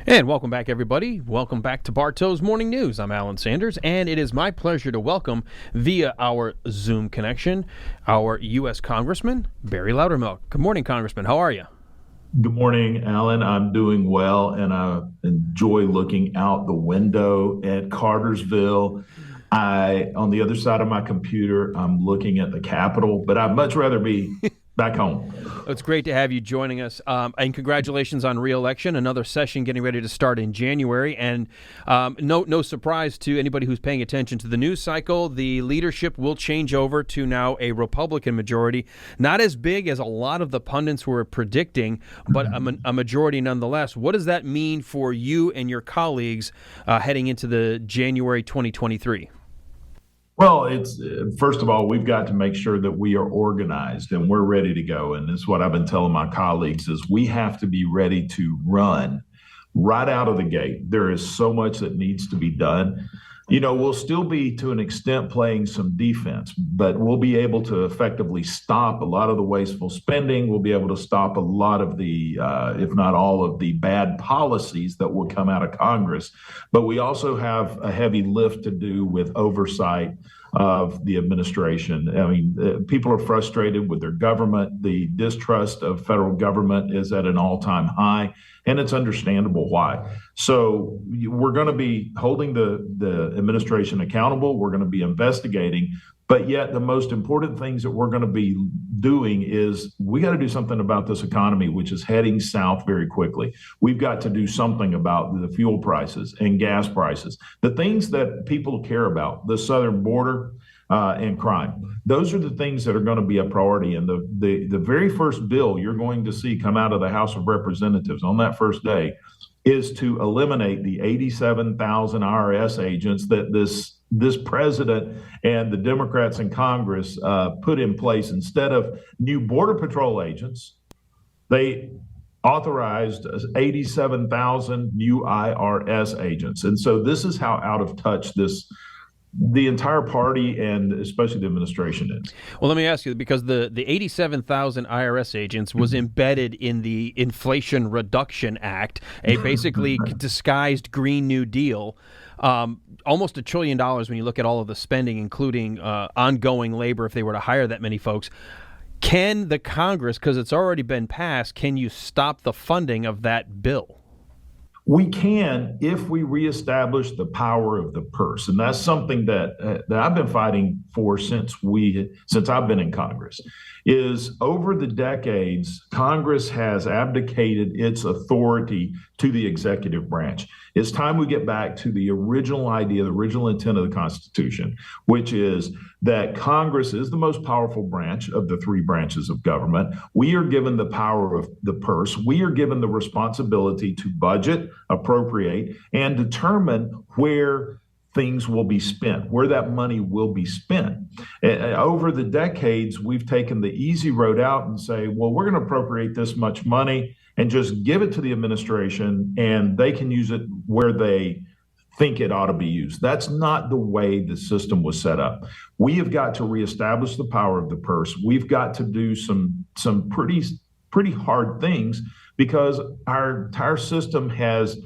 And welcome back, everybody. Welcome back to Bartow's Morning News. I'm Alan Sanders, and it is my pleasure to welcome via our Zoom connection our U.S. Congressman, Barry Loudermilk. Good morning, Congressman. How are you? Good morning, Alan. I'm doing well, and I enjoy looking out the window at Cartersville. On the other side of my computer, I'm looking at the Capitol, but I'd much rather be back home. It's great to have you joining us, and congratulations on re-election. Another session getting ready to start in January, and no surprise to anybody who's paying attention to the news cycle, the leadership will change over to now a Republican majority. Not as big as a lot of the pundits were predicting, but a majority nonetheless. What does that mean for you and your colleagues heading into the January 2023? Well, it's first of all, we've got to make sure that we are organized and we're ready to go. And this is what I've been telling my colleagues is we have to be ready to run right out of the gate. There is so much that needs to be done. You know, we'll still be to an extent playing some defense, but we'll be able to effectively stop a lot of the wasteful spending. We'll be able to stop a lot of the, if not all of the bad policies that will come out of Congress. But we also have a heavy lift to do with oversight of the administration. I mean, people are frustrated with their government. The distrust of federal government is at an all-time high, and it's understandable why. So we're going to be holding the administration accountable. We're going to be investigating. But yet the most important things that we're going to be doing is we got to do something about this economy, which is heading south very quickly. We've got to do something about the fuel prices and gas prices, the things that people care about, the southern border and crime. Those are the things that are going to be a priority. And the very first bill you're going to see come out of the House of Representatives on that first day is to eliminate the 87,000 IRS agents that this president and the Democrats in Congress put in place. Instead of new Border Patrol agents, they authorized 87,000 new IRS agents. And so this is how out of touch the entire party and especially the administration is. Well, let me ask you, because the 87,000 IRS agents was embedded in the Inflation Reduction Act, a basically disguised Green New Deal. Almost $1 trillion when you look at all of the spending, including ongoing labor, if they were to hire that many folks. Can the Congress, because it's already been passed, can you stop the funding of that bill? We can if we reestablish the power of the purse, and that's something that I've been fighting for since I've been in Congress. Is over the decades, Congress has abdicated its authority to the executive branch. It's time we get back to the original idea, the original intent of the Constitution, which is that Congress is the most powerful branch of the three branches of government. We are given the power of the purse. We are given the responsibility to budget, appropriate, and determine where things will be spent, where that money will be spent. Over the decades, we've taken the easy road out and say, well, we're going to appropriate this much money and just give it to the administration and they can use it where they think it ought to be used. That's not the way the system was set up. We have got to reestablish the power of the purse. We've got to do some pretty hard things because our entire system has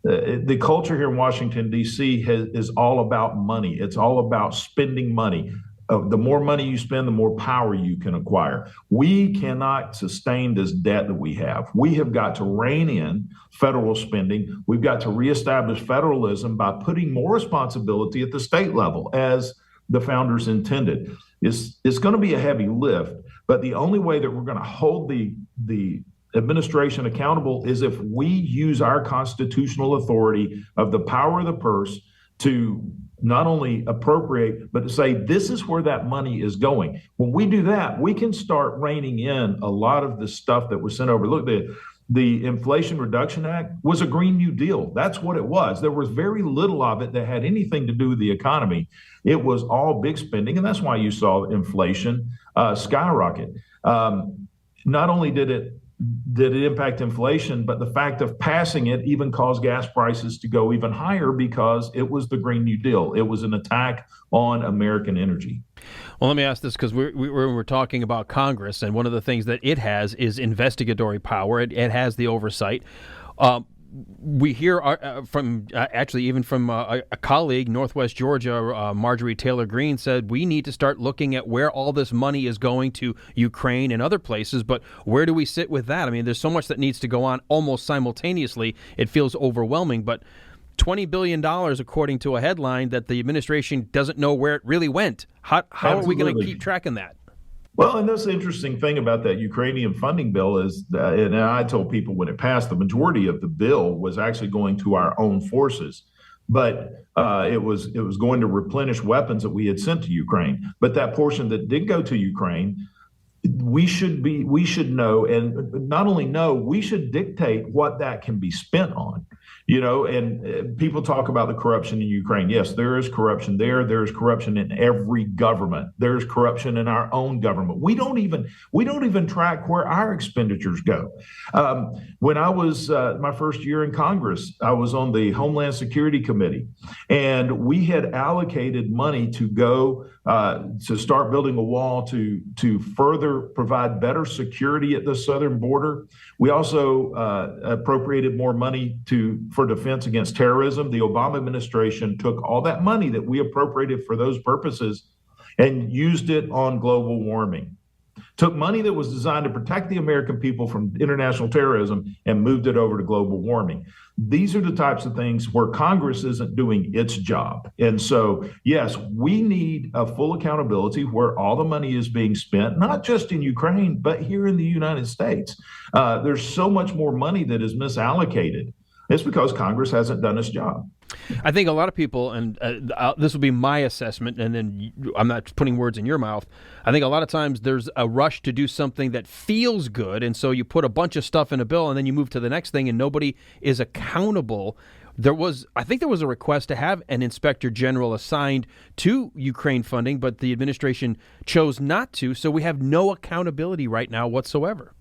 the culture here in Washington, D.C. is all about money. It's all about spending money. The more money you spend, the more power you can acquire. We cannot sustain this debt that we have. We have got to rein in federal spending. We've got to reestablish federalism by putting more responsibility at the state level, as the founders intended. It's going to be a heavy lift, but the only way that we're going to hold the administration accountable is if we use our constitutional authority of the power of the purse to not only appropriate, but to say this is where that money is going. When we do that, we can start reining in a lot of the stuff that was sent over. Look, the Inflation Reduction Act was a Green New Deal. That's what it was. There was very little of it that had anything to do with the economy. It was all big spending, and that's why you saw inflation skyrocket. Not only did it impact inflation, but the fact of passing it even caused gas prices to go even higher because it was the Green New Deal. It was an attack on American energy. Well, let me ask this, because we're talking about Congress, and one of the things that it has is investigatory power. It has the oversight. we hear from actually even from a colleague, Northwest Georgia, Marjorie Taylor Greene, said we need to start looking at where all this money is going to Ukraine and other places. But where do we sit with that? I mean, there's so much that needs to go on almost simultaneously. It feels overwhelming. But $20 billion, according to a headline, that the administration doesn't know where it really went. How are we going to keep tracking that? Well, and that's the interesting thing about that Ukrainian funding bill is, and I told people when it passed, the majority of the bill was actually going to our own forces, but it was going to replenish weapons that we had sent to Ukraine. But that portion that did go to Ukraine, we should know, and not only know, we should dictate what that can be spent on. And people talk about the corruption in Ukraine. Yes, there is corruption there. There's corruption in every government. There's corruption in our own government. We don't even track where our expenditures go. When I was my first year in Congress, I was on the Homeland Security Committee, and we had allocated money to go to start building a wall to further provide better security at the southern border. We also appropriated more money for defense against terrorism. The Obama administration took all that money that we appropriated for those purposes and used it on global warming. Took money that was designed to protect the American people from international terrorism and moved it over to global warming. These are the types of things where Congress isn't doing its job. And so, yes, we need a full accountability where all the money is being spent, not just in Ukraine, but here in the United States. There's so much more money that is misallocated. It's because Congress hasn't done its job. I think a lot of people, and this will be my assessment, and then I'm not putting words in your mouth. I think a lot of times there's a rush to do something that feels good, and so you put a bunch of stuff in a bill, and then you move to the next thing, and nobody is accountable. I think there was a request to have an inspector general assigned to Ukraine funding, but the administration chose not to, so we have no accountability right now whatsoever.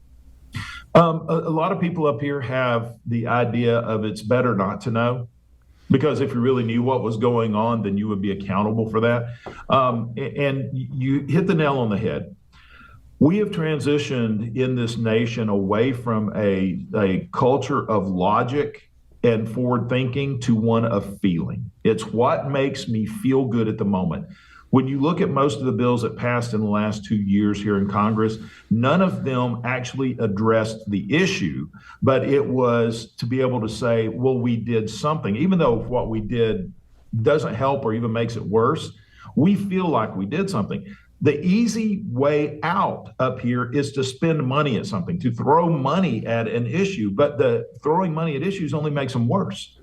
A lot of people up here have the idea of it's better not to know, because if you really knew what was going on, then you would be accountable for that. And you hit the nail on the head. We have transitioned in this nation away from a culture of logic and forward thinking to one of feeling. It's what makes me feel good at the moment. When you look at most of the bills that passed in the last 2 years here in Congress, none of them actually addressed the issue, but it was to be able to say, well, we did something. Even though what we did doesn't help or even makes it worse, we feel like we did something. The easy way out up here is to spend money at something, to throw money at an issue, but the throwing money at issues only makes them worse.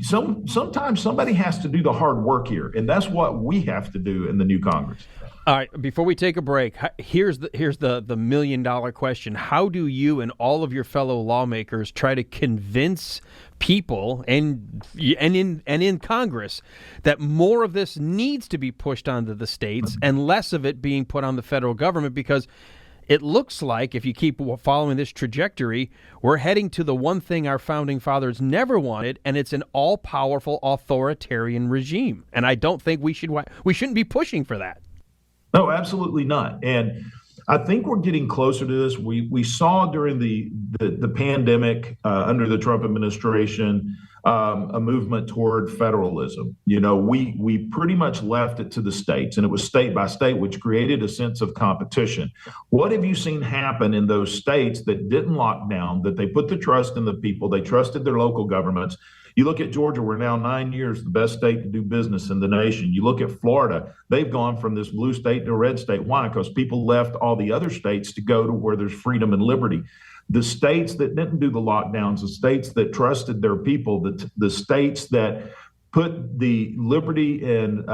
Sometimes somebody has to do the hard work here, and that's what we have to do in the new Congress. All right, before we take a break, here's the $1 million question. How do you and all of your fellow lawmakers try to convince people and in Congress that more of this needs to be pushed onto the states and less of it being put on the federal government? Because it looks like, if you keep following this trajectory, we're heading to the one thing our founding fathers never wanted, and it's an all-powerful authoritarian regime. And I don't think we shouldn't be pushing for that. No, absolutely not. And I think we're getting closer to this. We saw during the pandemic under the Trump administration a movement toward federalism. We pretty much left it to the states, and it was state by state, which created a sense of competition. What have you seen happen in those states that didn't lock down, that they put the trust in the people, they trusted their local governments? You look at Georgia, we're now 9 years the best state to do business in the nation. You look at Florida, they've gone from this blue state to a red state. Why? Because people left all the other states to go to where there's freedom and liberty. The states that didn't do the lockdowns, the states that trusted their people, the states that put the liberty and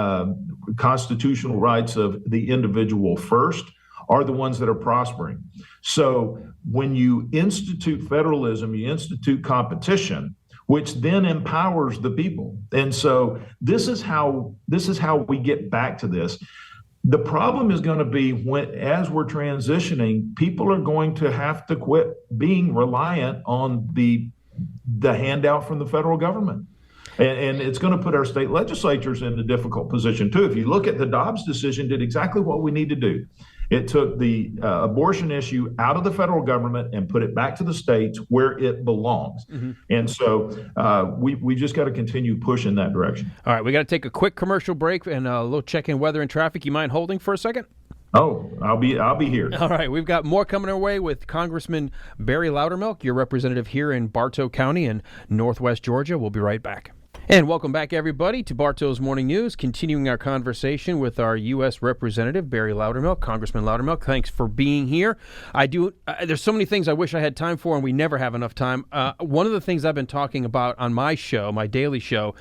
constitutional rights of the individual first are the ones that are prospering. So when you institute federalism, you institute competition, which then empowers the people. And so this is how we get back to this. The problem is going to be as we're transitioning, people are going to have to quit being reliant on the handout from the federal government. And it's going to put our state legislatures in a difficult position too. If you look at the Dobbs decision, did exactly what we need to do. It took the abortion issue out of the federal government and put it back to the states where it belongs. Mm-hmm. And so we just got to continue pushing that direction. All right, we got to take a quick commercial break and a little check-in weather and traffic. You mind holding for a second? Oh, I'll be here. All right, we've got more coming our way with Congressman Barry Loudermilk, your representative here in Bartow County in Northwest Georgia. We'll be right back. And welcome back, everybody, to Bartow's Morning News, continuing our conversation with our U.S. Representative, Barry Loudermilk. Congressman Loudermilk, thanks for being here. There's so many things I wish I had time for, and we never have enough time. One of the things I've been talking about on my show, my daily show,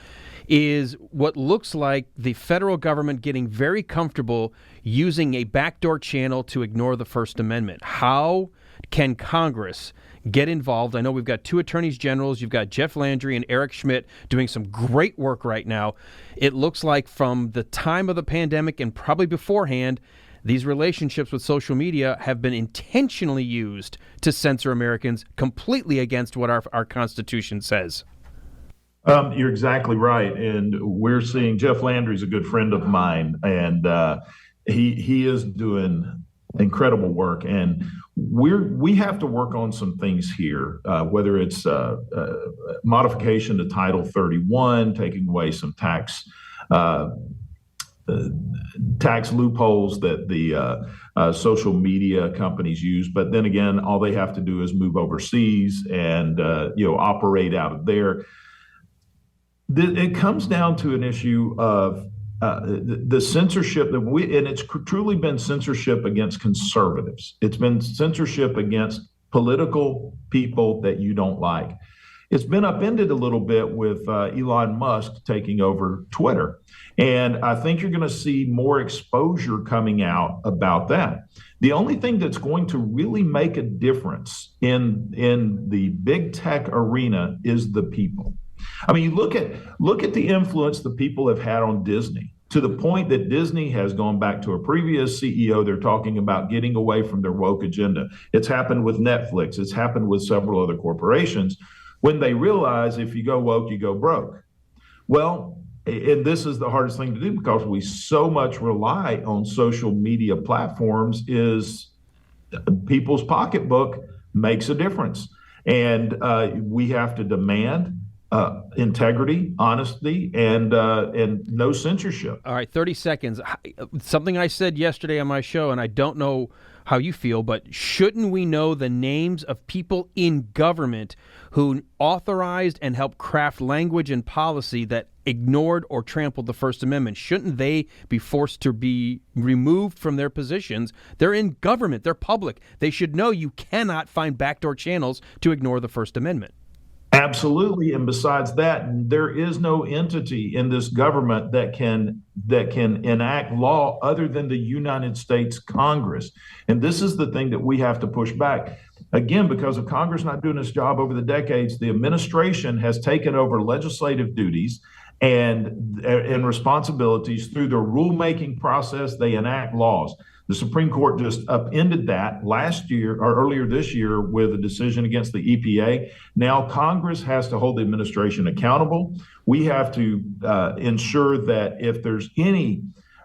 is what looks like the federal government getting very comfortable using a backdoor channel to ignore the First Amendment. How can Congress get involved? I know we've got two attorneys generals. You've got Jeff Landry and Eric Schmidt doing some great work right now. It looks like from the time of the pandemic and probably beforehand, these relationships with social media have been intentionally used to censor Americans completely against what our Constitution says. You're exactly right. And we're seeing Jeff Landry is a good friend of mine, and he is doing incredible work. And we have to work on some things here, whether it's modification to Title 31, taking away some tax loopholes that the social media companies use. But then again, all they have to do is move overseas and operate out of there. It comes down to an issue of the censorship and it's truly been censorship against conservatives. It's been censorship against political people that you don't like. It's been upended a little bit with Elon Musk taking over Twitter. And I think you're going to see more exposure coming out about that. The only thing that's going to really make a difference in the big tech arena is the people. I mean, you look at the influence the people have had on Disney, to the point that Disney has gone back to a previous CEO. They're talking about getting away from their woke agenda. It's happened with Netflix. It's happened with several other corporations when they realize if you go woke, you go broke. Well, and this is the hardest thing to do because we so much rely on social media platforms, is people's pocketbook makes a difference. And we have to demand integrity, honesty, and no censorship. All right, 30 seconds. Something I said yesterday on my show, and I don't know how you feel, but shouldn't we know the names of people in government who authorized and helped craft language and policy that ignored or trampled the First Amendment? Shouldn't they be forced to be removed from their positions? They're in government. They're public. They should know you cannot find backdoor channels to ignore the First Amendment. Absolutely. And besides that, there is no entity in this government that can enact law other than the United States Congress. And this is the thing that we have to push back. Again, because of Congress not doing its job over the decades, the administration has taken over legislative duties and responsibilities. Through the rulemaking process, they enact laws. The Supreme Court just upended that last year or earlier this year with a decision against the EPA. Now Congress has to hold the administration accountable. We have to ensure that if there's any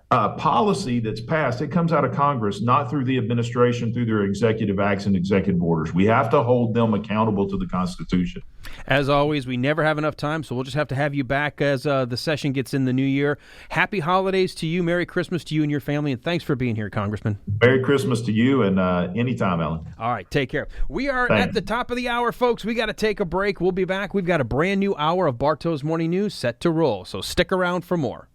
policy that's passed, it comes out of Congress, not through the administration, through their executive acts and executive orders. We have to hold them accountable to the Constitution. As always, we never have enough time, so we'll just have to have you back as the session gets in the new year. Happy holidays to you. Merry Christmas to you and your family, and thanks for being here, Congressman. Merry Christmas to you, and anytime, Alan. All right, take care. We are at the top of the hour, folks. We got to take a break. We'll be back. We've got a brand new hour of Bartow's Morning News set to roll, so stick around for more.